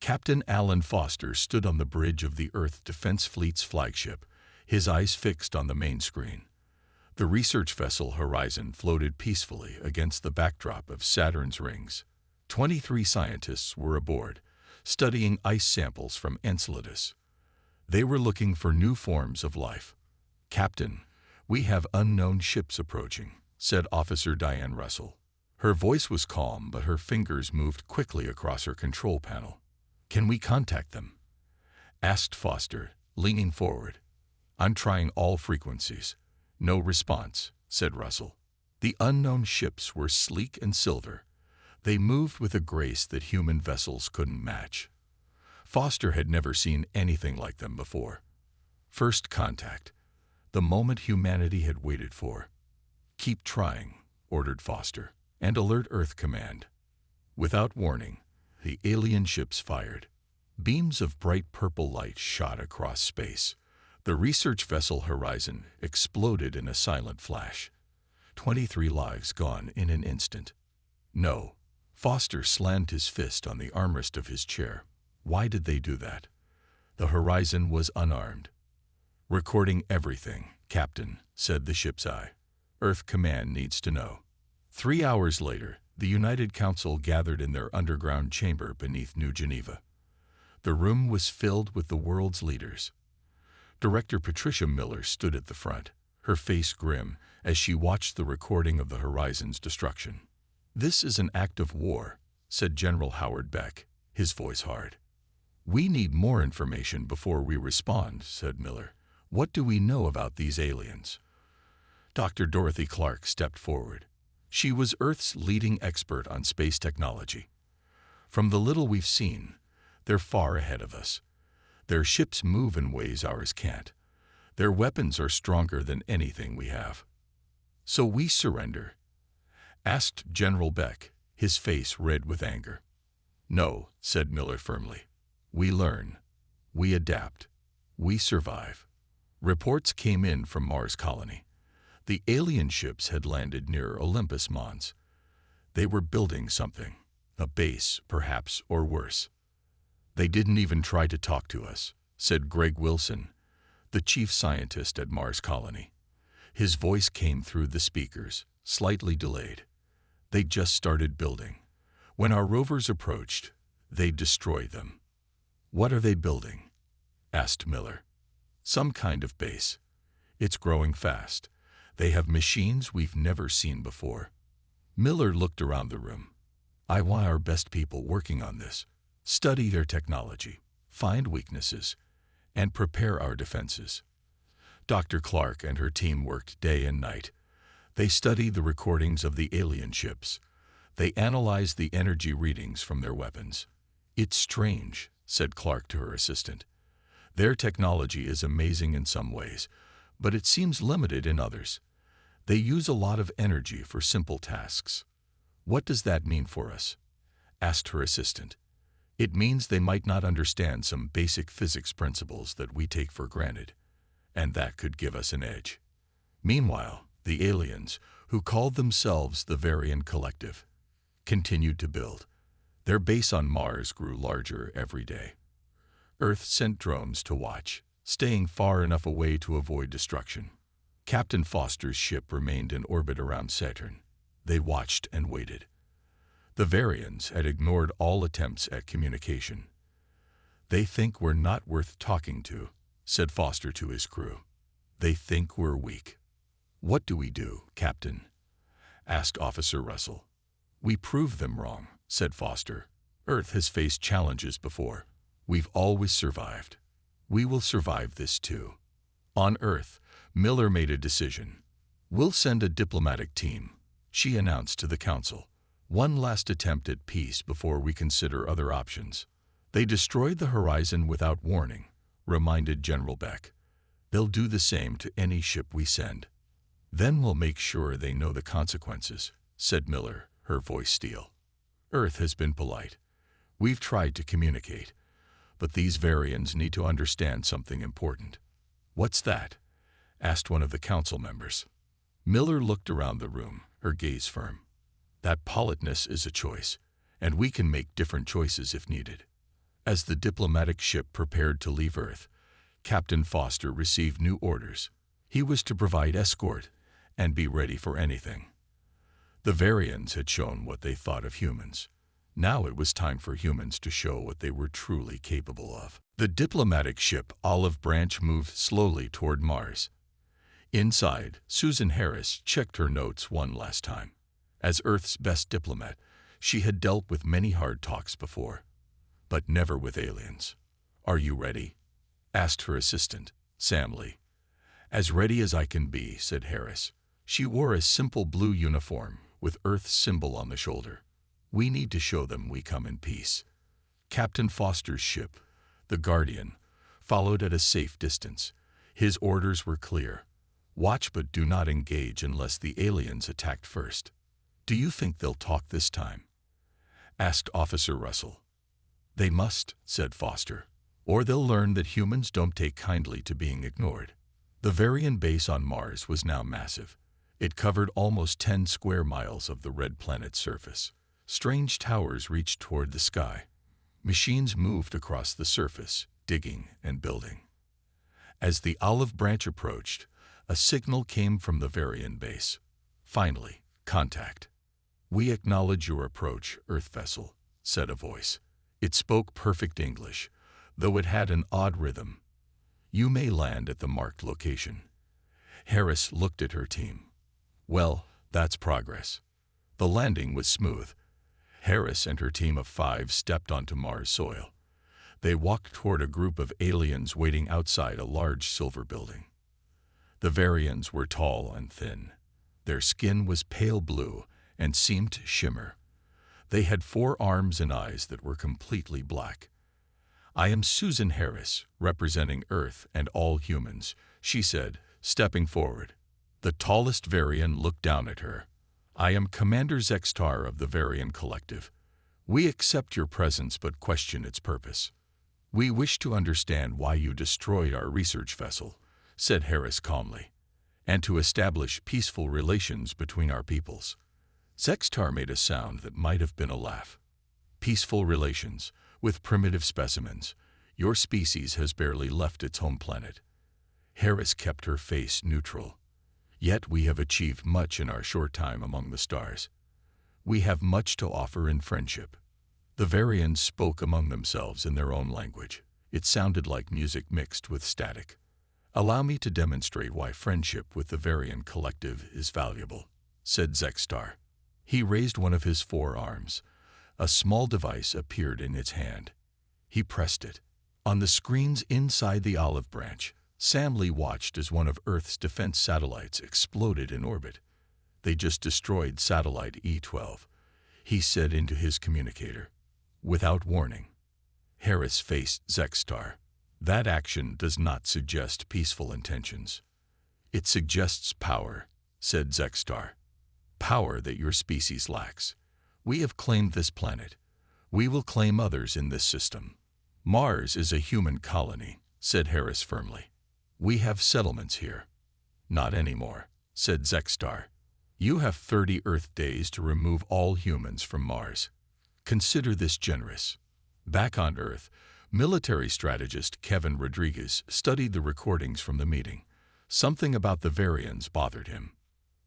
Captain Alan Foster stood on the bridge of the Earth Defense Fleet's flagship, his eyes fixed on the main screen. The research vessel Horizon floated peacefully against the backdrop of Saturn's rings. 23 scientists were aboard, studying ice samples from Enceladus. They were looking for new forms of life. "Captain, we have unknown ships approaching," said Officer Diane Russell. Her voice was calm, but her fingers moved quickly across her control panel. "Can we contact them?" asked Foster, leaning forward. "I'm trying all frequencies." "No response," said Russell. The unknown ships were sleek and silver. They moved with a grace that human vessels couldn't match. Foster had never seen anything like them before. First contact, the moment humanity had waited for. "Keep trying," ordered Foster, "and alert Earth Command." Without warning, the alien ships fired. Beams of bright purple light shot across space. The research vessel Horizon exploded in a silent flash. 23 lives gone in an instant. "No." Foster slammed his fist on the armrest of his chair. "Why did they do that?" The Horizon was unarmed. "Recording everything, Captain," said the ship's eye. "Earth Command needs to know." 3 hours later, the United Council gathered in their underground chamber beneath New Geneva. The room was filled with the world's leaders. Director Patricia Miller stood at the front, her face grim, as she watched the recording of the Horizon's destruction. "This is an act of war," said General Howard Beck, his voice hard. "We need more information before we respond," said Miller. "What do we know about these aliens?" Dr. Dorothy Clark stepped forward. She was Earth's leading expert on space technology. "From the little we've seen, they're far ahead of us. Their ships move in ways ours can't. Their weapons are stronger than anything we have." "So we surrender?" asked General Beck, his face red with anger. "No," said Miller firmly. "We learn. We adapt. We survive." Reports came in from Mars Colony. The alien ships had landed near Olympus Mons. They were building something, a base, perhaps, or worse. "They didn't even try to talk to us," said Greg Wilson, the chief scientist at Mars Colony. His voice came through the speakers, slightly delayed. "They just started building. When our rovers approached, they destroyed them." "What are they building?" asked Miller. "Some kind of base. It's growing fast. They have machines we've never seen before." Miller looked around the room. "I want our best people working on this. Study their technology, find weaknesses, and prepare our defenses." Dr. Clark and her team worked day and night. They studied the recordings of the alien ships. They analyzed the energy readings from their weapons. "It's strange," said Clark to her assistant. "Their technology is amazing in some ways, but it seems limited in others. They use a lot of energy for simple tasks." "What does that mean for us?" asked her assistant. "It means they might not understand some basic physics principles that we take for granted, and that could give us an edge." Meanwhile, the aliens, who called themselves the Varian Collective, continued to build. Their base on Mars grew larger every day. Earth sent drones to watch, staying far enough away to avoid destruction. Captain Foster's ship remained in orbit around Saturn. They watched and waited. The Varians had ignored all attempts at communication. "They think we're not worth talking to," said Foster to his crew. "They think we're weak." "What do we do, Captain?" asked Officer Russell. "We prove them wrong," said Foster. "Earth has faced challenges before. We've always survived. We will survive this too." On Earth, Miller made a decision. "We'll send a diplomatic team," she announced to the Council. "One last attempt at peace before we consider other options." "They destroyed the Horizon without warning," reminded General Beck. "They'll do the same to any ship we send." "Then we'll make sure they know the consequences," said Miller, her voice steel. "Earth has been polite. We've tried to communicate. But these Varians need to understand something important." "What's that?" asked one of the council members. Miller looked around the room, her gaze firm. "That politeness is a choice, and we can make different choices if needed. As the diplomatic ship prepared to leave Earth, Captain Foster received new orders. He was to provide escort and be ready for anything. The Varians had shown what they thought of humans. Now it was time for humans to show what they were truly capable of. The diplomatic ship Olive Branch moved slowly toward Mars. Inside, Susan Harris checked her notes one last time. As Earth's best diplomat, she had dealt with many hard talks before, but never with aliens. "Are you ready?" asked her assistant, Sam Lee. "As ready as I can be," said Harris. She wore a simple blue uniform with Earth's symbol on the shoulder. "We need to show them we come in peace." Captain Foster's ship, the Guardian, followed at a safe distance. His orders were clear. "Watch but do not engage unless the aliens attacked first." "Do you think they'll talk this time?" asked Officer Russell. "They must," said Foster, "or they'll learn that humans don't take kindly to being ignored." The Varian base on Mars was now massive. It covered almost 10 square miles of the red planet's surface. Strange towers reached toward the sky. Machines moved across the surface, digging and building. As the Olive Branch approached, a signal came from the Varian base. "Finally, contact." "We acknowledge your approach, Earth vessel," said a voice. It spoke perfect English, though it had an odd rhythm. "You may land at the marked location." Harris looked at her team. "Well, that's progress." The landing was smooth. Harris and her team of 5 stepped onto Mars soil. They walked toward a group of aliens waiting outside a large silver building. The Varians were tall and thin. Their skin was pale blue and seemed to shimmer. They had 4 arms and eyes that were completely black. "I am Susan Harris, representing Earth and all humans," she said, stepping forward. The tallest Varian looked down at her. "I am Commander Zextar of the Varian Collective. We accept your presence but question its purpose." "We wish to understand why you destroyed our research vessel," said Harris calmly, "and to establish peaceful relations between our peoples." Zextar made a sound that might have been a laugh. "Peaceful relations with primitive specimens. Your species has barely left its home planet." Harris kept her face neutral. "Yet we have achieved much in our short time among the stars. We have much to offer in friendship." The Varians spoke among themselves in their own language. It sounded like music mixed with static. "Allow me to demonstrate why friendship with the Varian Collective is valuable," said Zextar. He raised one of his 4 arms. A small device appeared in its hand. He pressed it. On the screens inside the Olive Branch, Sam Lee watched as one of Earth's defense satellites exploded in orbit. "They just destroyed satellite E-12, he said into his communicator. "Without warning." Harris faced Zextar. "That action does not suggest peaceful intentions." "It suggests power," said Zextar. "Power that your species lacks. We have claimed this planet. We will claim others in this system." "Mars is a human colony," said Harris firmly. "We have settlements here." "Not anymore," said Zextar. "You have 30 Earth days to remove all humans from Mars. Consider this generous." Back on Earth, military strategist Kevin Rodriguez studied the recordings from the meeting. Something about the Varians bothered him.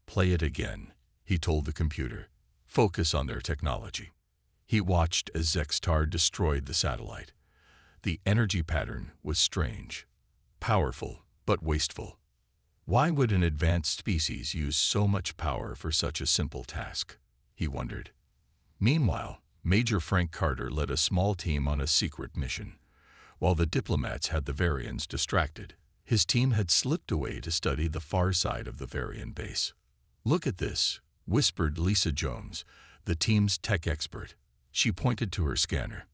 "Play it again," he told the computer. "Focus on their technology." He watched as Zextar destroyed the satellite. The energy pattern was strange. Powerful, but wasteful. Why would an advanced species use so much power for such a simple task? He wondered. Meanwhile, Major Frank Carter led a small team on a secret mission. While the diplomats had the Varians distracted, his team had slipped away to study the far side of the Varian base. "Look at this," whispered Lisa Jones, the team's tech expert. She pointed to her scanner.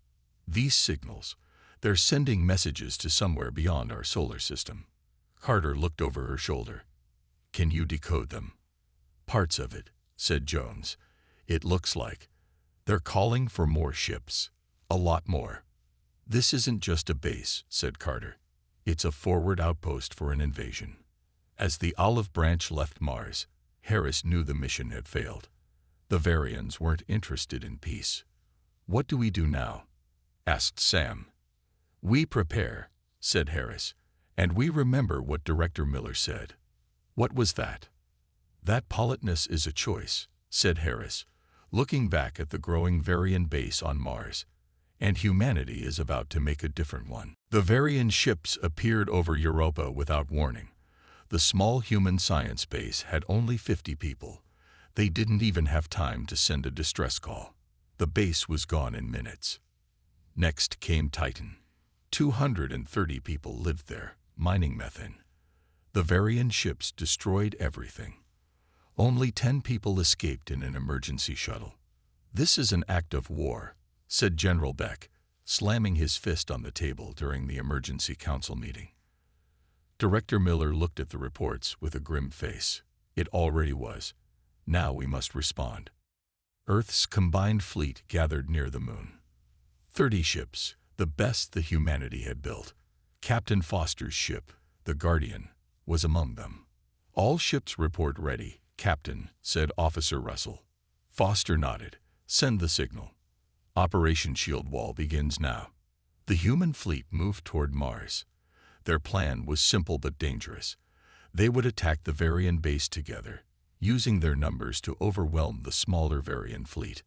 "These signals, they're sending messages to somewhere beyond our solar system." Carter looked over her shoulder. "Can you decode them?" "Parts of it," said Jones. "It looks like they're calling for more ships. A lot more." "This isn't just a base," said Carter. "It's a forward outpost for an invasion." As the Olive Branch left Mars, Harris knew the mission had failed. The Varians weren't interested in peace. "What do we do now?" asked Sam. "We prepare," said Harris, "and we remember what Director Miller said." "What was that?" "That politeness is a choice," said Harris, looking back at the growing Varian base on Mars. "And humanity is about to make a different one." The Varian ships appeared over Europa without warning. The small human science base had only 50 people. They didn't even have time to send a distress call. The base was gone in minutes. Next came Titan. 230 people lived there, mining methane. The Varian ships destroyed everything. Only 10 people escaped in an emergency shuttle. "This is an act of war," said General Beck, slamming his fist on the table during the emergency council meeting. Director Miller looked at the reports with a grim face. "It already was. Now we must respond." Earth's combined fleet gathered near the moon. 30 ships, the best the humanity had built. Captain Foster's ship, the Guardian, was among them. "All ships report ready, Captain," said Officer Russell. Foster nodded. "Send the signal. Operation Shield Wall begins now." The human fleet moved toward Mars. Their plan was simple but dangerous. They would attack the Varian base together, using their numbers to overwhelm the smaller Varian fleet.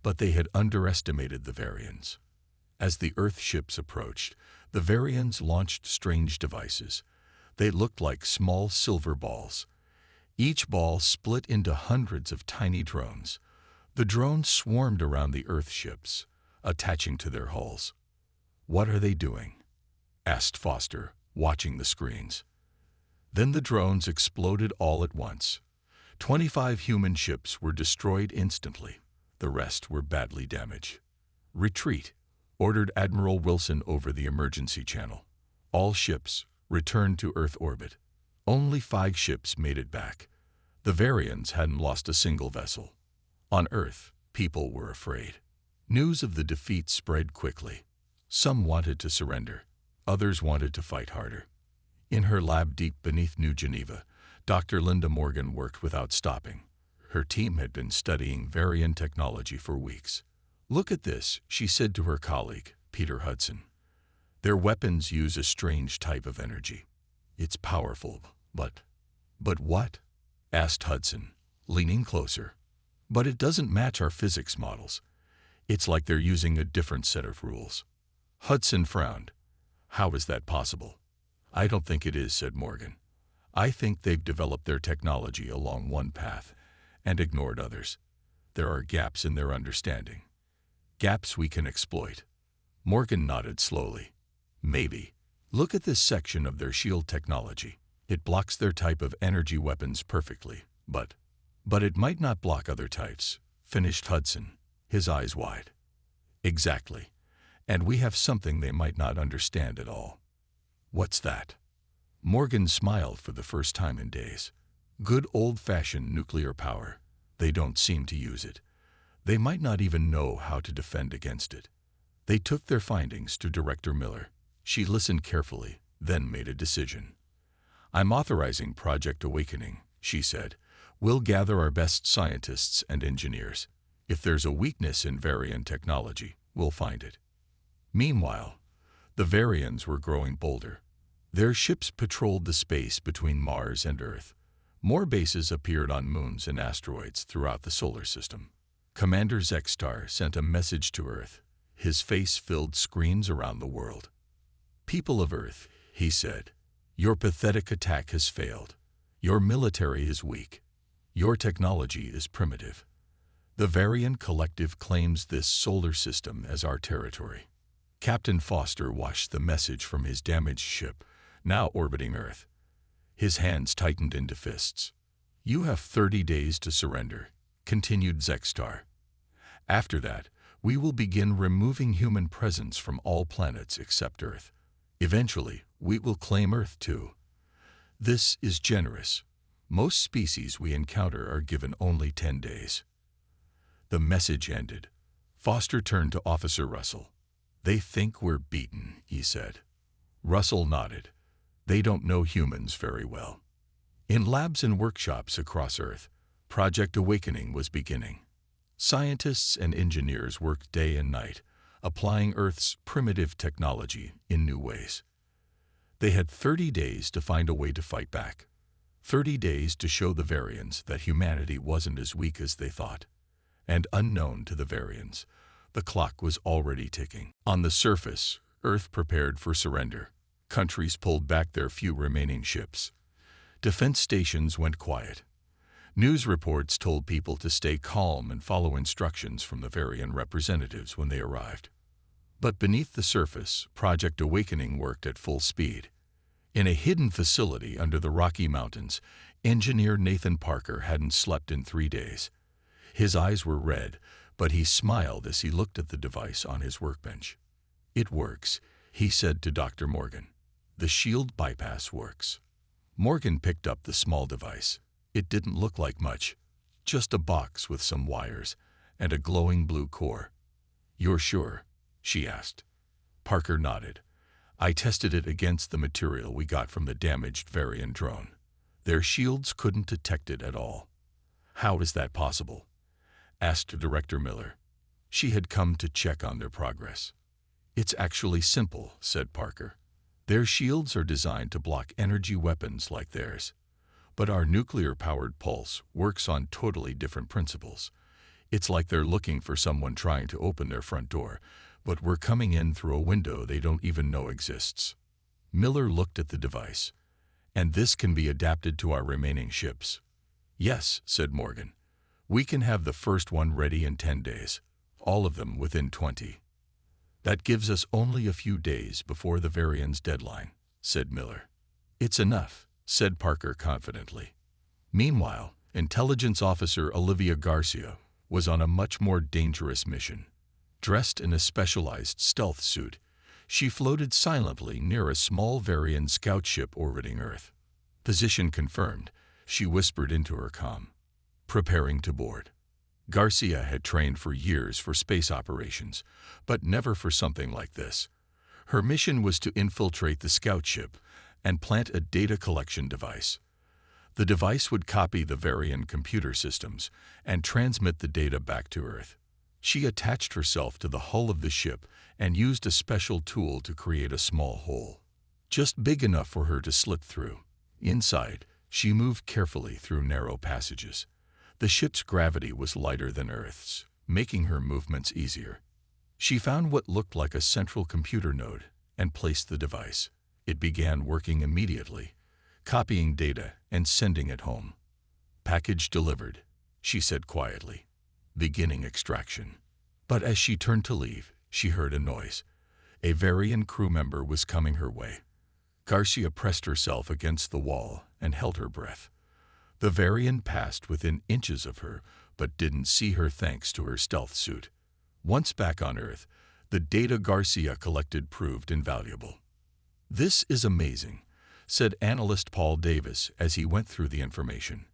But they had underestimated the Varians. As the Earth ships approached, the Varians launched strange devices. They looked like small silver balls. Each ball split into hundreds of tiny drones. The drones swarmed around the Earth ships, attaching to their hulls. "What are they doing?" asked Foster, watching the screens. Then the drones exploded all at once. 25 human ships were destroyed instantly. The rest were badly damaged. "Retreat," ordered Admiral Wilson over the emergency channel. All ships returned to Earth orbit. Only 5 ships made it back. The Varians hadn't lost a single vessel. On Earth, people were afraid. News of the defeat spread quickly. Some wanted to surrender. Others wanted to fight harder. In her lab deep beneath New Geneva, Dr. Linda Morgan worked without stopping. Her team had been studying Varian technology for weeks. "Look at this," she said to her colleague, Peter Hudson. "Their weapons use a strange type of energy. It's powerful, but what?" asked Hudson, leaning closer. "But it doesn't match our physics models. It's like they're using a different set of rules." Hudson frowned. "How is that possible?" "I don't think it is," said Morgan. "I think they've developed their technology along one path and ignored others. There are gaps in their understanding. Gaps we can exploit." Morgan nodded slowly. "Maybe. Look at this section of their shield technology. It blocks their type of energy weapons perfectly, but it might not block other types," finished Hudson, his eyes wide. "Exactly. And we have something they might not understand at all." "What's that?" Morgan smiled for the first time in days. "Good old-fashioned nuclear power. They don't seem to use it. They might not even know how to defend against it." They took their findings to Director Miller. She listened carefully, then made a decision. "I'm authorizing Project Awakening," she said. "We'll gather our best scientists and engineers. If there's a weakness in Varian technology, we'll find it." Meanwhile, the Varians were growing bolder. Their ships patrolled the space between Mars and Earth. More bases appeared on moons and asteroids throughout the solar system. Commander Zexstar sent a message to Earth. His face filled screens around the world. "People of Earth," he said, "your pathetic attack has failed. Your military is weak. Your technology is primitive. The Varian Collective claims this solar system as our territory." Captain Foster watched the message from his damaged ship, now orbiting Earth. His hands tightened into fists. "You have 30 days to surrender," continued Zexstar. "After that, we will begin removing human presence from all planets except Earth. Eventually, we will claim Earth too. This is generous. Most species we encounter are given only 10 days." The message ended. Foster turned to Officer Russell. "They think we're beaten," he said. Russell nodded. "They don't know humans very well." In labs and workshops across Earth, Project Awakening was beginning. Scientists and engineers worked day and night, applying Earth's primitive technology in new ways. They had 30 days to find a way to fight back. 30 days to show the Varians that humanity wasn't as weak as they thought. And unknown to the Varians, the clock was already ticking. On the surface, Earth prepared for surrender. Countries pulled back their few remaining ships. Defense stations went quiet. News reports told people to stay calm and follow instructions from the Varian representatives when they arrived. But beneath the surface, Project Awakening worked at full speed. In a hidden facility under the Rocky Mountains, engineer Nathan Parker hadn't slept in 3 days. His eyes were red, but he smiled as he looked at the device on his workbench. "It works," he said to Dr. Morgan. "The shield bypass works." Morgan picked up the small device. It didn't look like much, just a box with some wires and a glowing blue core. "You're sure?" she asked. Parker nodded. "I tested it against the material we got from the damaged Varian drone. Their shields couldn't detect it at all." "How is that possible?" asked Director Miller. She had come to check on their progress. "It's actually simple," said Parker. "Their shields are designed to block energy weapons like theirs. But our nuclear-powered pulse works on totally different principles. It's like they're looking for someone trying to open their front door, but we're coming in through a window they don't even know exists." Miller looked at the device. "And this can be adapted to our remaining ships." "Yes," said Morgan. "We can have the first one ready in 10 days, all of them within 20. "That gives us only a few days before the Varian's deadline," said Miller. "It's enough," said Parker confidently. Meanwhile, Intelligence Officer Olivia Garcia was on a much more dangerous mission. Dressed in a specialized stealth suit, she floated silently near a small Varian scout ship orbiting Earth. "Position confirmed," she whispered into her comm. "Preparing to board." Garcia had trained for years for space operations, but never for something like this. Her mission was to infiltrate the scout ship and plant a data collection device. The device would copy the Varian computer systems and transmit the data back to Earth. She attached herself to the hull of the ship and used a special tool to create a small hole, just big enough for her to slip through. Inside, she moved carefully through narrow passages. The ship's gravity was lighter than Earth's, making her movements easier. She found what looked like a central computer node and placed the device. It began working immediately, copying data and sending it home. "Package delivered," she said quietly. "Beginning extraction." But as she turned to leave, she heard a noise. A Varian crew member was coming her way. Garcia pressed herself against the wall and held her breath. The Varian passed within inches of her, but didn't see her thanks to her stealth suit. Once back on Earth, the data Garcia collected proved invaluable. "This is amazing," said analyst Paul Davis as he went through the information.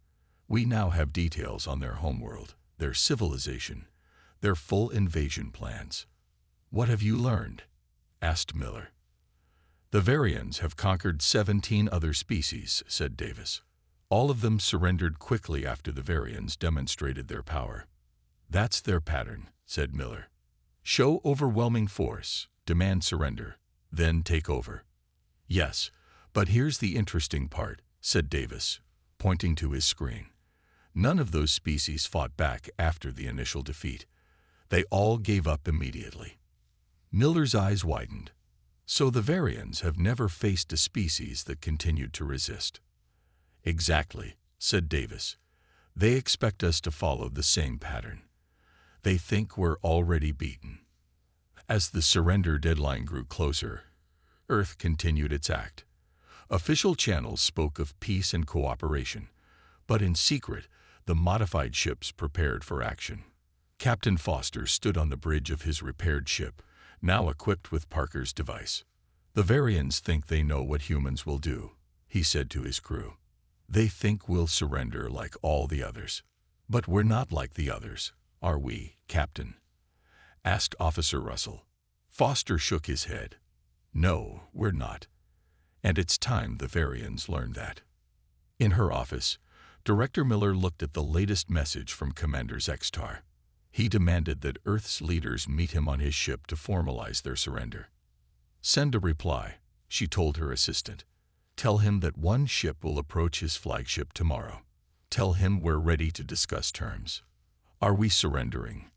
"We now have details on their homeworld, their civilization, their full invasion plans." "What have you learned?" asked Miller. "The Varians have conquered 17 other species," said Davis. "All of them surrendered quickly after the Varians demonstrated their power." "That's their pattern," said Miller. "Show overwhelming force, demand surrender, then take over." "Yes, but here's the interesting part," said Davis, pointing to his screen. "None of those species fought back after the initial defeat. They all gave up immediately." Miller's eyes widened. "So the Varians have never faced a species that continued to resist." "Exactly," said Davis. "They expect us to follow the same pattern. They think we're already beaten." As the surrender deadline grew closer, Earth continued its act. Official channels spoke of peace and cooperation, but in secret, the modified ships prepared for action. Captain Foster stood on the bridge of his repaired ship, now equipped with Parker's device. "The Varians think they know what humans will do," he said to his crew. "They think we'll surrender like all the others. But we're not like the others, are we, Captain?" asked Officer Russell. Foster shook his head. "No, we're not. And it's time the Varians learned that." In her office, Director Miller looked at the latest message from Commander Zextar. He demanded that Earth's leaders meet him on his ship to formalize their surrender. Send a reply, she told her assistant. Tell him that one ship will approach his flagship tomorrow. Tell him we're ready to discuss terms. Are we surrendering?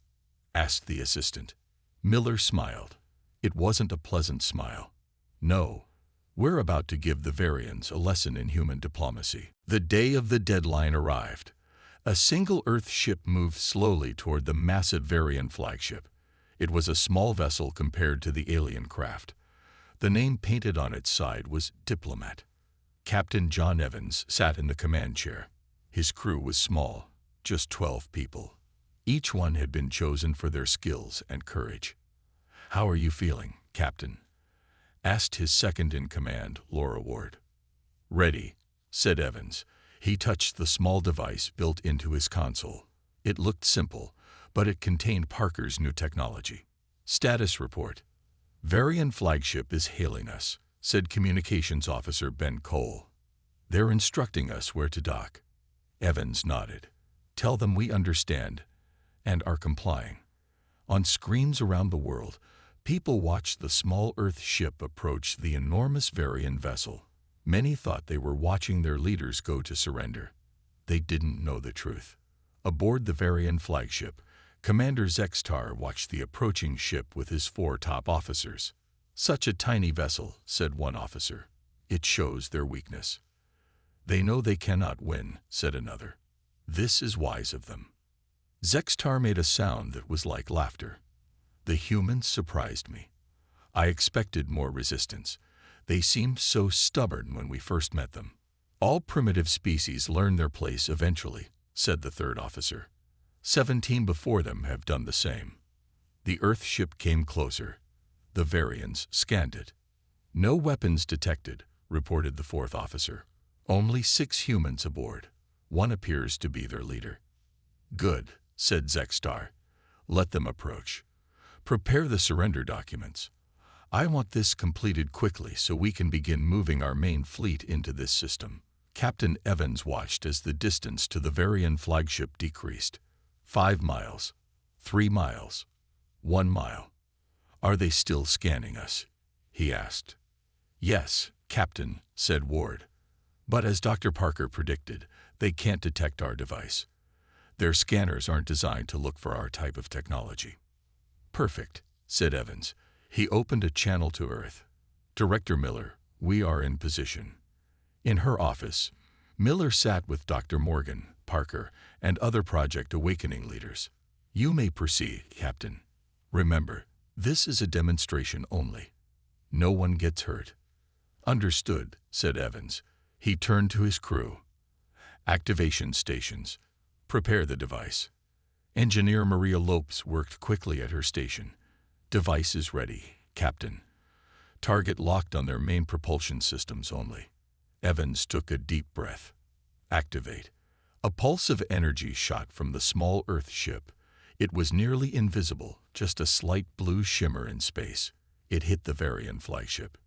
Asked the assistant. Miller smiled. It wasn't a pleasant smile. No. We're about to give the Varians a lesson in human diplomacy. The day of the deadline arrived. A single Earth ship moved slowly toward the massive Varian flagship. It was a small vessel compared to the alien craft. The name painted on its side was Diplomat. Captain John Evans sat in the command chair. His crew was small, just 12 people. Each one had been chosen for their skills and courage. How are you feeling, Captain? Asked his second-in-command, Laura Ward. Ready, said Evans. He touched the small device built into his console. It looked simple, but it contained Parker's new technology. Status report. Varian flagship is hailing us, said Communications Officer Ben Cole. They're instructing us where to dock. Evans nodded. Tell them we understand and are complying. On screens around the world, people watched the small Earth ship approach the enormous Varian vessel. Many thought they were watching their leaders go to surrender. They didn't know the truth. Aboard the Varian flagship, Commander Zextar watched the approaching ship with his 4 top officers. Such a tiny vessel, said one officer. It shows their weakness. They know they cannot win, said another. This is wise of them. Zextar made a sound that was like laughter. The humans surprised me. I expected more resistance. They seemed so stubborn when we first met them. All primitive species learn their place eventually, said the third officer. 17 before them have done the same. The Earth ship came closer. The Varians scanned it. No weapons detected, reported the fourth officer. Only 6 humans aboard. One appears to be their leader. Good, said Zextar. Let them approach. Prepare the surrender documents. I want this completed quickly so we can begin moving our main fleet into this system. Captain Evans watched as the distance to the Varian flagship decreased. 5 miles, 3 miles, 1 mile. Are they still scanning us? He asked. Yes, Captain, said Ward. But as Dr. Parker predicted, they can't detect our device. Their scanners aren't designed to look for our type of technology. Perfect, said Evans. He opened a channel to Earth. Director Miller, we are in position. In her office, Miller sat with Dr. Morgan, Parker, and other Project Awakening leaders. You may proceed, Captain. Remember, this is a demonstration only. No one gets hurt. Understood, said Evans. He turned to his crew. Activation stations. Prepare the device. Engineer Maria Lopes worked quickly at her station. Device is ready, Captain. Target locked on their main propulsion systems only. Evans took a deep breath. Activate. A pulse of energy shot from the small Earth ship. It was nearly invisible, just a slight blue shimmer in space. It hit the Varian flagship.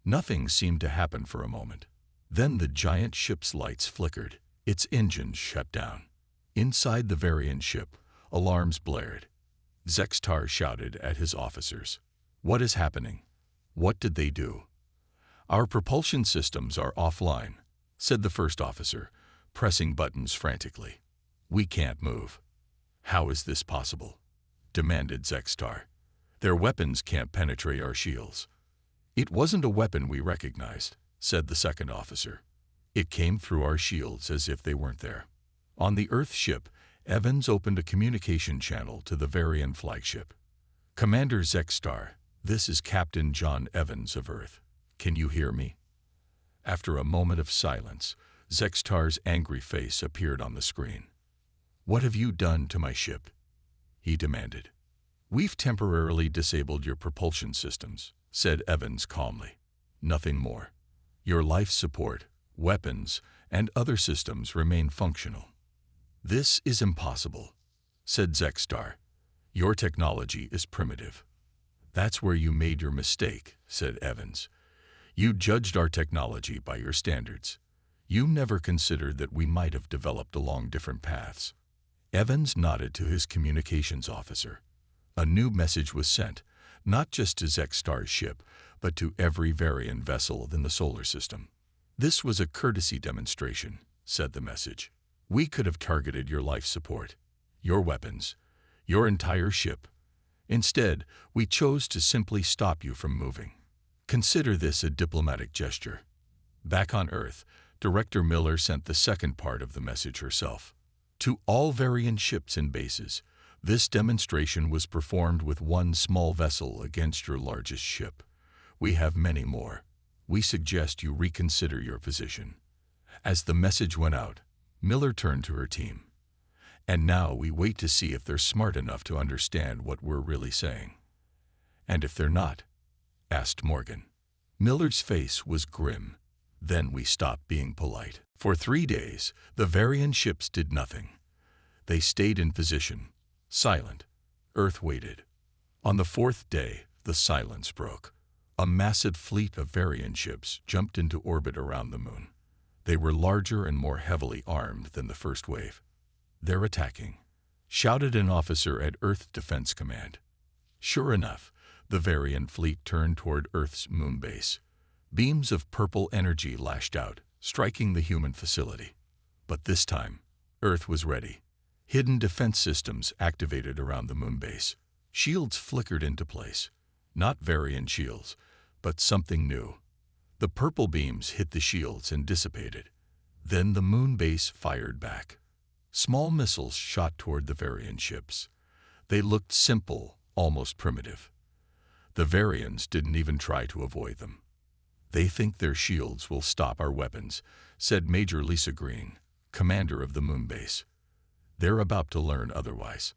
Nothing seemed to happen for a moment. Then the giant ship's lights flickered. Its engines shut down. Inside the Varian ship, alarms blared. Zextar shouted at his officers. What is happening? What did they do? Our propulsion systems are offline, said the first officer, pressing buttons frantically. We can't move. How is this possible? Demanded Zextar. Their weapons can't penetrate our shields. It wasn't a weapon we recognized, said the second officer. It came through our shields as if they weren't there. On the Earth ship, Evans opened a communication channel to the Varian flagship. Commander Zextar, this is Captain John Evans of Earth. Can you hear me? After a moment of silence, Zextar's angry face appeared on the screen. What have you done to my ship? He demanded. We've temporarily disabled your propulsion systems, said Evans calmly. Nothing more. Your life support, weapons, and other systems remain functional. This is impossible, said Zextar. Your technology is primitive. That's where you made your mistake, said Evans. You judged our technology by your standards. You never considered that we might have developed along different paths. Evans nodded to his communications officer. A new message was sent, not just to Zextar's ship, but to every Varian vessel in the solar system. "This was a courtesy demonstration," said the message. "We could have targeted your life support, your weapons, your entire ship. Instead, we chose to simply stop you from moving. Consider this a diplomatic gesture." Back on Earth, Director Miller sent the second part of the message herself. "To all Varian ships and bases, this demonstration was performed with one small vessel against your largest ship. We have many more. We suggest you reconsider your position." As the message went out, Miller turned to her team. "And now we wait to see if they're smart enough to understand what we're really saying." "And if they're not?" asked Morgan. Miller's face was grim. "Then we stop being polite." For 3 days, the Varian ships did nothing. They stayed in position, silent. Earth waited. On the 4th day, the silence broke. A massive fleet of Varian ships jumped into orbit around the moon. They were larger and more heavily armed than the first wave. "They're attacking," shouted an officer at Earth Defense Command. Sure enough, the Varian fleet turned toward Earth's moon base. Beams of purple energy lashed out, striking the human facility. But this time, Earth was ready. Hidden defense systems activated around the moon base. Shields flickered into place. Not Varian shields, but something new. The purple beams hit the shields and dissipated. Then the moon base fired back. Small missiles shot toward the Varian ships. They looked simple, almost primitive. The Varians didn't even try to avoid them. "They think their shields will stop our weapons," said Major Lisa Green, commander of the moon base. "They're about to learn otherwise."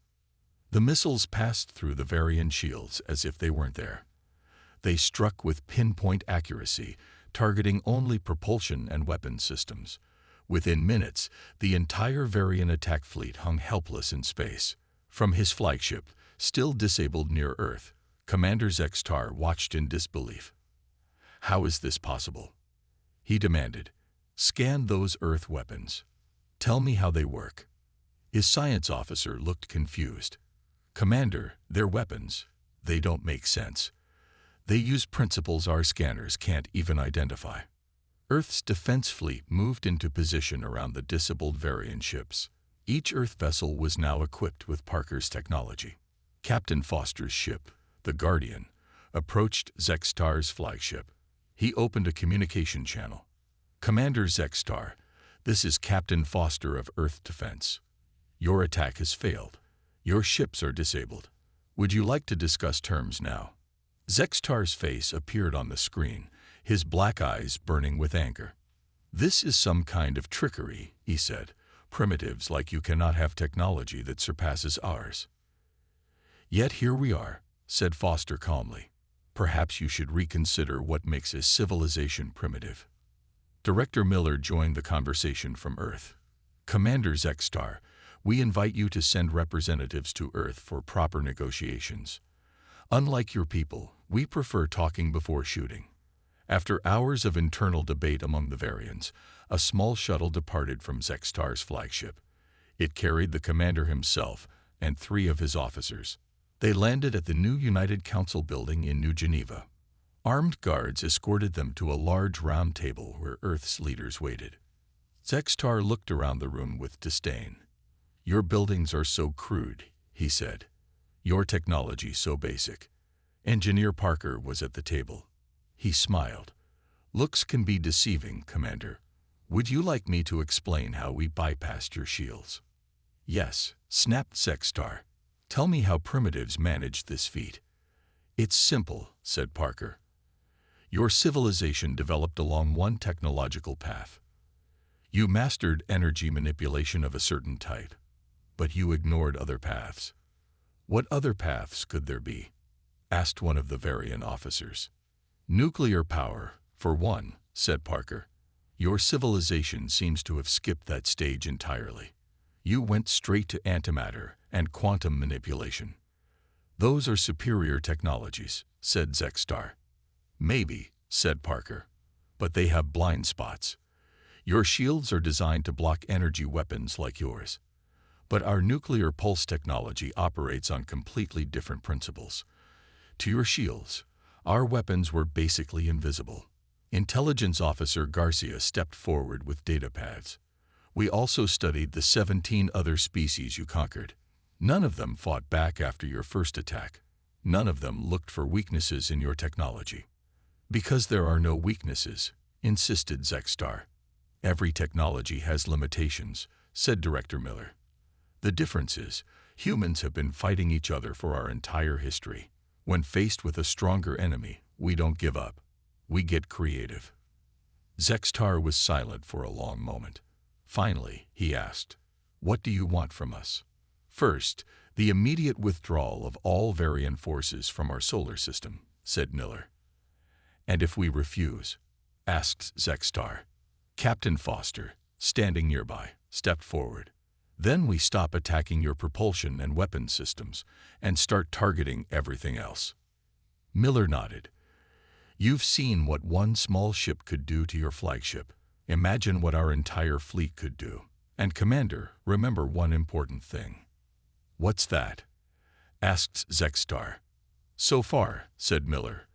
The missiles passed through the Varian shields as if they weren't there. They struck with pinpoint accuracy, targeting only propulsion and weapons systems. Within minutes, the entire Varian attack fleet hung helpless in space. From his flagship, still disabled near Earth, Commander Zextar watched in disbelief. "How is this possible?" he demanded. "Scan those Earth weapons. Tell me how they work." His science officer looked confused. "Commander, they're weapons. They don't make sense. They use principles our scanners can't even identify." Earth's defense fleet moved into position around the disabled Varian ships. Each Earth vessel was now equipped with Parker's technology. Captain Foster's ship, the Guardian, approached Zextar's flagship. He opened a communication channel. "Commander Zextar, this is Captain Foster of Earth Defense. Your attack has failed. Your ships are disabled. Would you like to discuss terms now?" Zextar's face appeared on the screen, his black eyes burning with anger. "This is some kind of trickery," he said. "Primitives like you cannot have technology that surpasses ours." "Yet here we are," said Foster calmly. "Perhaps you should reconsider what makes a civilization primitive." Director Miller joined the conversation from Earth. "Commander Zextar, we invite you to send representatives to Earth for proper negotiations. Unlike your people, we prefer talking before shooting." After hours of internal debate among the Varians, a small shuttle departed from Zextar's flagship. It carried the commander himself and 3 of his officers. They landed at the new United Council building in New Geneva. Armed guards escorted them to a large round table where Earth's leaders waited. Zextar looked around the room with disdain. "Your buildings are so crude," he said. "Your technology so basic." Engineer Parker was at the table. He smiled. "Looks can be deceiving, Commander. Would you like me to explain how we bypassed your shields?" "Yes," snapped Zextar. "Tell me how primitives managed this feat." "It's simple," said Parker. "Your civilization developed along one technological path. You mastered energy manipulation of a certain type, but you ignored other paths." "What other paths could there be?" asked one of the Varian officers. "Nuclear power, for one," said Parker. "Your civilization seems to have skipped that stage entirely. You went straight to antimatter and quantum manipulation." "Those are superior technologies," said Zextar. "Maybe," said Parker, "but they have blind spots. Your shields are designed to block energy weapons like yours. But our nuclear pulse technology operates on completely different principles. To your shields, our weapons were basically invisible. Intelligence Officer Garcia stepped forward with data pads. We also studied the 17 other species you conquered. None of them fought back after your first attack. None of them looked for weaknesses in your technology. Because there are no weaknesses, insisted Zexstar. Every technology has limitations, said Director Miller. The difference is, humans have been fighting each other for our entire history. When faced with a stronger enemy, we don't give up. We get creative. Zexstar was silent for a long moment. Finally, he asked, "What do you want from us?" "First, the immediate withdrawal of all Varian forces from our solar system," said Miller. "And if we refuse?" asked Zexstar. Captain Foster, standing nearby, stepped forward. "Then we stop attacking your propulsion and weapons systems and start targeting everything else." Miller nodded. "You've seen what one small ship could do to your flagship. Imagine what our entire fleet could do. And Commander, remember one important thing." "What's that?" asked Zexstar. "So far," said Miller,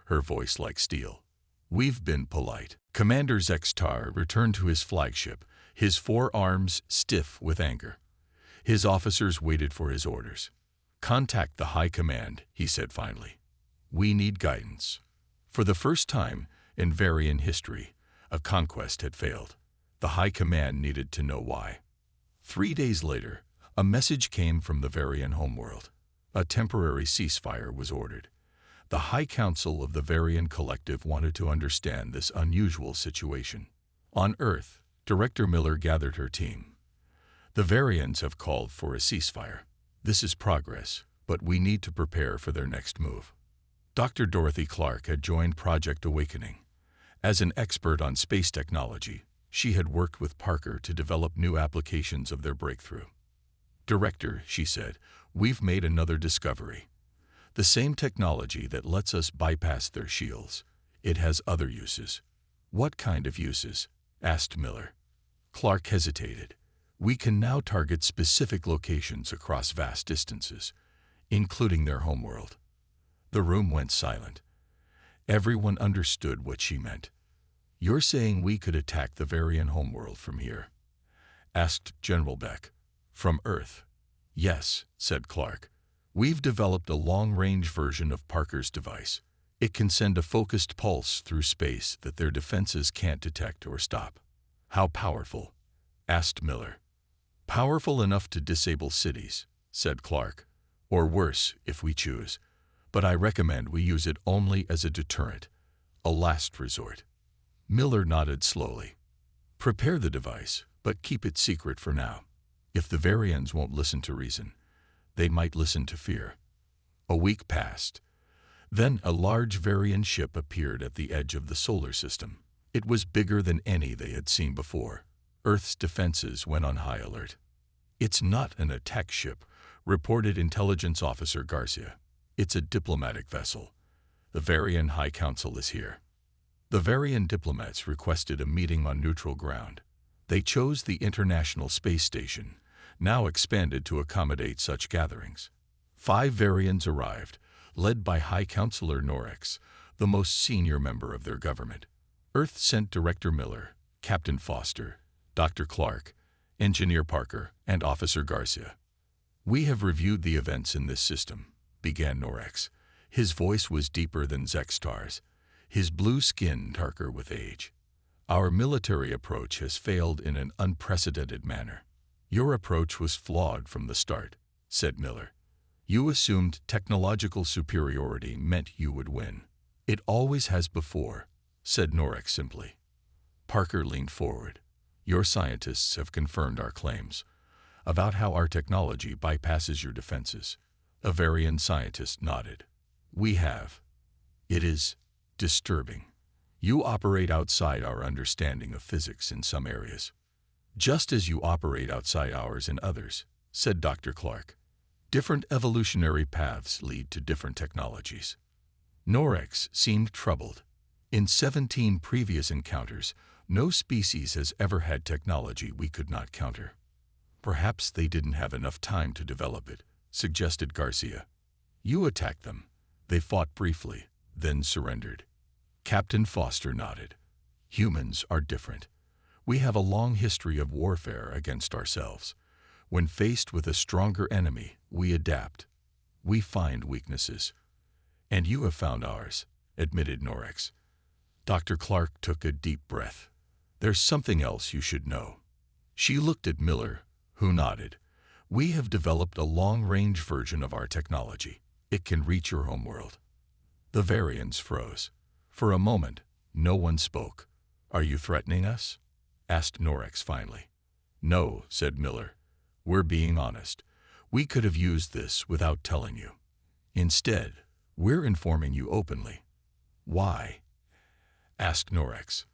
her voice like steel, "we've been polite." Commander Zexstar returned to his flagship, his forearms stiff with anger. His officers waited for his orders. "Contact the High Command," he said finally. "We need guidance." For the first time in Varian history, a conquest had failed. The High Command needed to know why. 3 days later, a message came from the Varian homeworld. A temporary ceasefire was ordered. The High Council of the Varian Collective wanted to understand this unusual situation. On Earth, Director Miller gathered her team. "The Varians have called for a ceasefire. This is progress, but we need to prepare for their next move." Dr. Dorothy Clark had joined Project Awakening. As an expert on space technology, she had worked with Parker to develop new applications of their breakthrough. "Director," she said, "we've made another discovery. The same technology that lets us bypass their shields. It has other uses." "What kind of uses?" asked Miller. Clark hesitated. "We can now target specific locations across vast distances, including their homeworld." The room went silent. Everyone understood what she meant. "You're saying we could attack the Varian homeworld from here?" asked General Beck. "From Earth?" "Yes," said Clark. "We've developed a long-range version of Parker's device. It can send a focused pulse through space that their defenses can't detect or stop." "How powerful?" asked Miller. "Powerful enough to disable cities," said Clark. "Or worse, if we choose. But I recommend we use it only as a deterrent, a last resort." Miller nodded slowly. "Prepare the device, but keep it secret for now. If the Varians won't listen to reason, they might listen to fear." A week passed. Then a large Varian ship appeared at the edge of the solar system. It was bigger than any they had seen before. Earth's defenses went on high alert. "It's not an attack ship," reported Intelligence Officer Garcia. "It's a diplomatic vessel. The Varian High Council is here." The Varian diplomats requested a meeting on neutral ground. They chose the International Space Station, now expanded to accommodate such gatherings. 5 Varians arrived, led by High Counselor Norex, the most senior member of their government. Earth sent Director Miller, Captain Foster, Dr. Clark, Engineer Parker, and Officer Garcia. "We have reviewed the events in this system," began Norex. His voice was deeper than Zexstar's, his blue skin darker with age. "Our military approach has failed in an unprecedented manner." "Your approach was flawed from the start," said Miller. "You assumed technological superiority meant you would win." "It always has before," said Norex simply. Parker leaned forward. "Your scientists have confirmed our claims about how our technology bypasses your defenses." A Varian scientist nodded. "We have. It is disturbing. You operate outside our understanding of physics in some areas, just as you operate outside ours in others," said Dr. Clark. "Different evolutionary paths lead to different technologies." Norex seemed troubled. "In 17 previous encounters, no species has ever had technology we could not counter." Perhaps they didn't have enough time to develop it, suggested Garcia. You attacked them. They fought briefly, then surrendered. Captain Foster nodded. Humans are different. We have a long history of warfare against ourselves. When faced with a stronger enemy, we adapt. We find weaknesses. And you have found ours, admitted Norex. Dr. Clark took a deep breath. There's something else you should know. She looked at Miller, who nodded. We have developed a long-range version of our technology. It can reach your homeworld. The Varians froze. For a moment, no one spoke. Are you threatening us? Asked Norex finally. No, said Miller. We're being honest. We could have used this without telling you. Instead, we're informing you openly. Why? Asked Norex.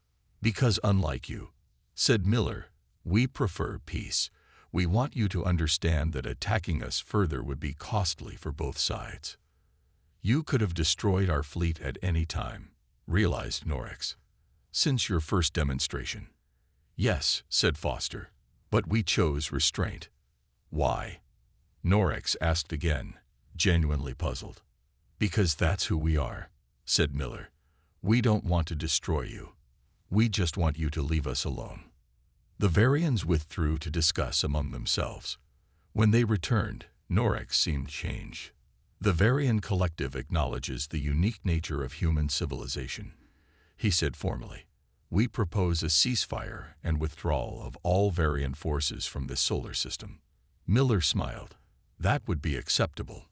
Because unlike you, said Miller, we prefer peace. We want you to understand that attacking us further would be costly for both sides. You could have destroyed our fleet at any time, realized Norex. Since your first demonstration. Yes, said Foster, but we chose restraint. Why? Norex asked again, genuinely puzzled. Because that's who we are, said Miller. We don't want to destroy you. We just want you to leave us alone. The Varians withdrew to discuss among themselves. When they returned, Norex seemed changed. The Varian collective acknowledges the unique nature of human civilization. He said formally, we propose a ceasefire and withdrawal of all Varian forces from this solar system. Miller smiled. That would be acceptable.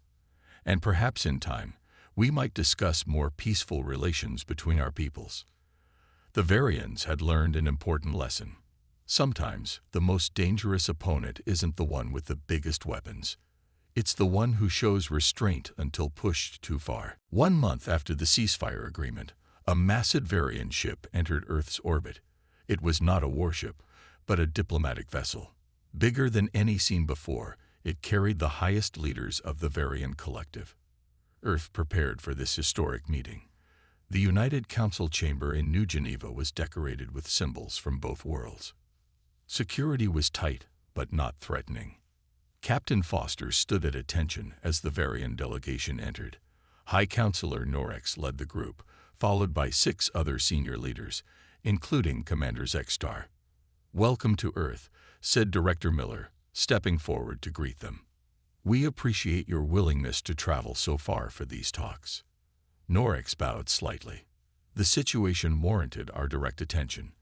And perhaps in time, we might discuss more peaceful relations between our peoples. The Varians had learned an important lesson. Sometimes, the most dangerous opponent isn't the one with the biggest weapons. It's the one who shows restraint until pushed too far. 1 month after the ceasefire agreement, a massive Varian ship entered Earth's orbit. It was not a warship, but a diplomatic vessel. Bigger than any seen before, it carried the highest leaders of the Varian collective. Earth prepared for this historic meeting. The United Council chamber in New Geneva was decorated with symbols from both worlds. Security was tight, but not threatening. Captain Foster stood at attention as the Varian delegation entered. High Counselor Norex led the group, followed by 6 other senior leaders, including Commander Zexstar. Welcome to Earth, said Director Miller, stepping forward to greet them. We appreciate your willingness to travel so far for these talks. Norex bowed slightly. The situation warranted our direct attention.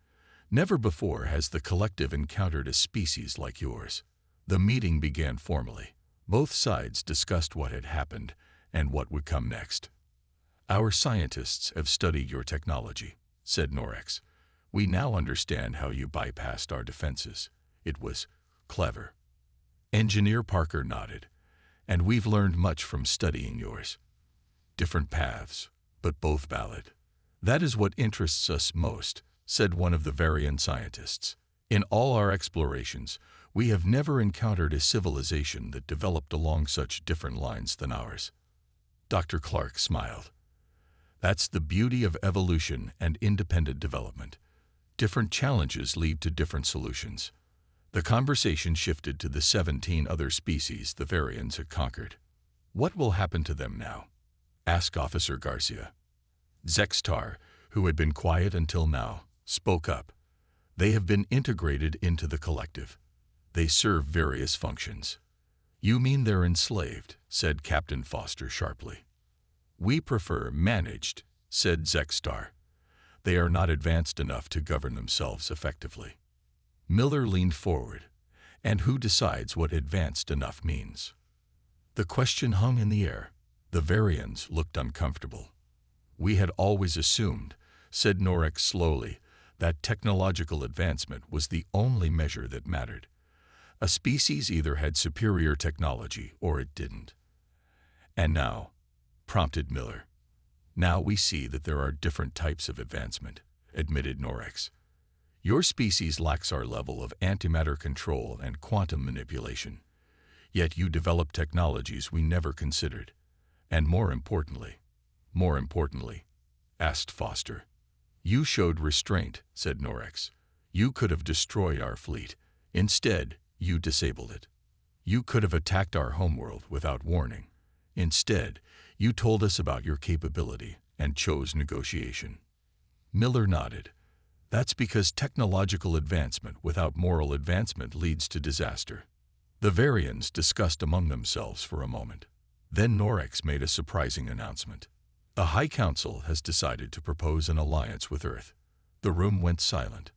Never before has the collective encountered a species like yours. The meeting began formally. Both sides discussed what had happened and what would come next. Our scientists have studied your technology, said Norex. We now understand how you bypassed our defenses. It was clever. Engineer Parker nodded. And we've learned much from studying yours. Different paths, but both valid. That is what interests us most, said one of the Varian scientists. In all our explorations, we have never encountered a civilization that developed along such different lines than ours. Dr. Clark smiled. That's the beauty of evolution and independent development. Different challenges lead to different solutions. The conversation shifted to the 17 other species the Varians had conquered. What will happen to them now? Asked Officer Garcia. Zexstar, who had been quiet until now, spoke up. They have been integrated into the collective. They serve various functions. You mean they're enslaved, said Captain Foster sharply. We prefer managed, said Zexstar. They are not advanced enough to govern themselves effectively. Miller leaned forward. And who decides what advanced enough means? The question hung in the air. The Varians looked uncomfortable. We had always assumed, said Norex slowly, that technological advancement was the only measure that mattered. A species either had superior technology or it didn't. And now, prompted Miller. Now we see that there are different types of advancement, admitted Norex. Your species lacks our level of antimatter control and quantum manipulation. Yet you develop technologies we never considered. And more importantly, asked Foster. You showed restraint, said Norex. You could have destroyed our fleet. Instead, You disabled it. You could have attacked our homeworld without warning. Instead, you told us about your capability and chose negotiation. Miller nodded. That's because technological advancement without moral advancement leads to disaster. The Varians discussed among themselves for a moment. Then Norex made a surprising announcement. A High Council has decided to propose an alliance with Earth. The room went silent.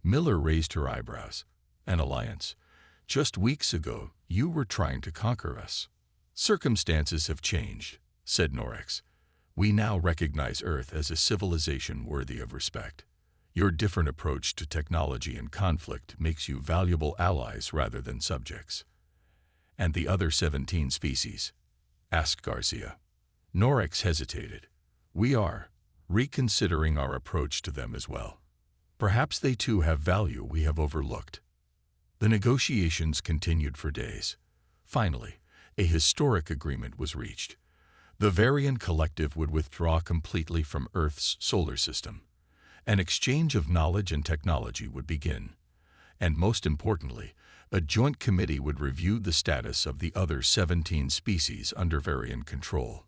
Miller raised her eyebrows. An alliance? Just weeks ago, you were trying to conquer us. Circumstances have changed, said Norex. We now recognize Earth as a civilization worthy of respect. Your different approach to technology and conflict makes you valuable allies rather than subjects. And the other 17 species? Asked Garcia. Norex hesitated. We are reconsidering our approach to them as well. Perhaps they too have value we have overlooked. The negotiations continued for days. Finally, a historic agreement was reached. The Varian Collective would withdraw completely from Earth's solar system. An exchange of knowledge and technology would begin. And most importantly, a joint committee would review the status of the other 17 species under Varian control.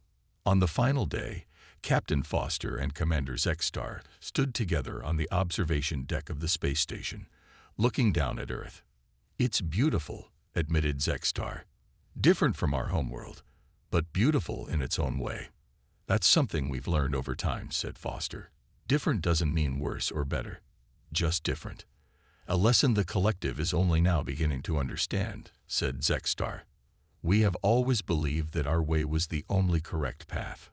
On the final day, Captain Foster and Commander Zexstar stood together on the observation deck of the space station, looking down at Earth. It's beautiful, admitted Zexstar. Different from our homeworld, but beautiful in its own way. That's something we've learned over time, said Foster. Different doesn't mean worse or better, just different. A lesson the collective is only now beginning to understand, said Zexstar. We have always believed that our way was the only correct path.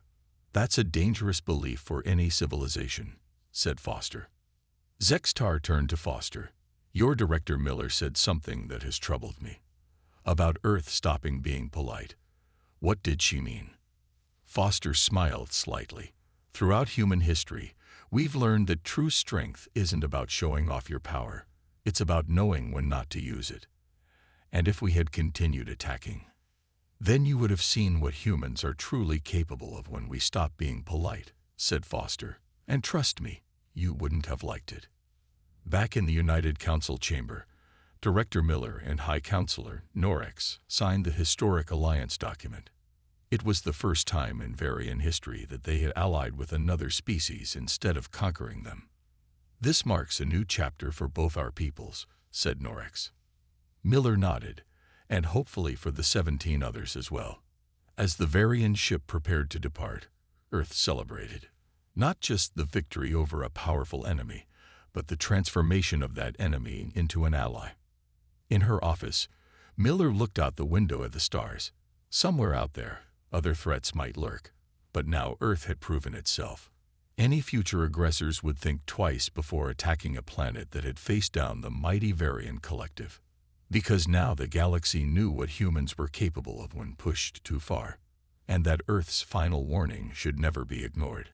That's a dangerous belief for any civilization, said Foster. Zexstar turned to Foster. Your director Miller said something that has troubled me. About Earth stopping being polite. What did she mean? Foster smiled slightly. Throughout human history, we've learned that true strength isn't about showing off your power. It's about knowing when not to use it. And if we had continued attacking, then you would have seen what humans are truly capable of when we stop being polite, said Foster. And trust me, you wouldn't have liked it. Back in the United Council chamber, Director Miller and High Counselor Norex signed the historic alliance document. It was the first time in Varian history that they had allied with another species instead of conquering them. This marks a new chapter for both our peoples, said Norex. Miller nodded, and hopefully for the 17 others as well. As the Varian ship prepared to depart, Earth celebrated. Not just the victory over a powerful enemy, but the transformation of that enemy into an ally. In her office, Miller looked out the window at the stars. Somewhere out there, other threats might lurk, but now Earth had proven itself. Any future aggressors would think twice before attacking a planet that had faced down the mighty Varian Collective. Because now the galaxy knew what humans were capable of when pushed too far, and that Earth's final warning should never be ignored.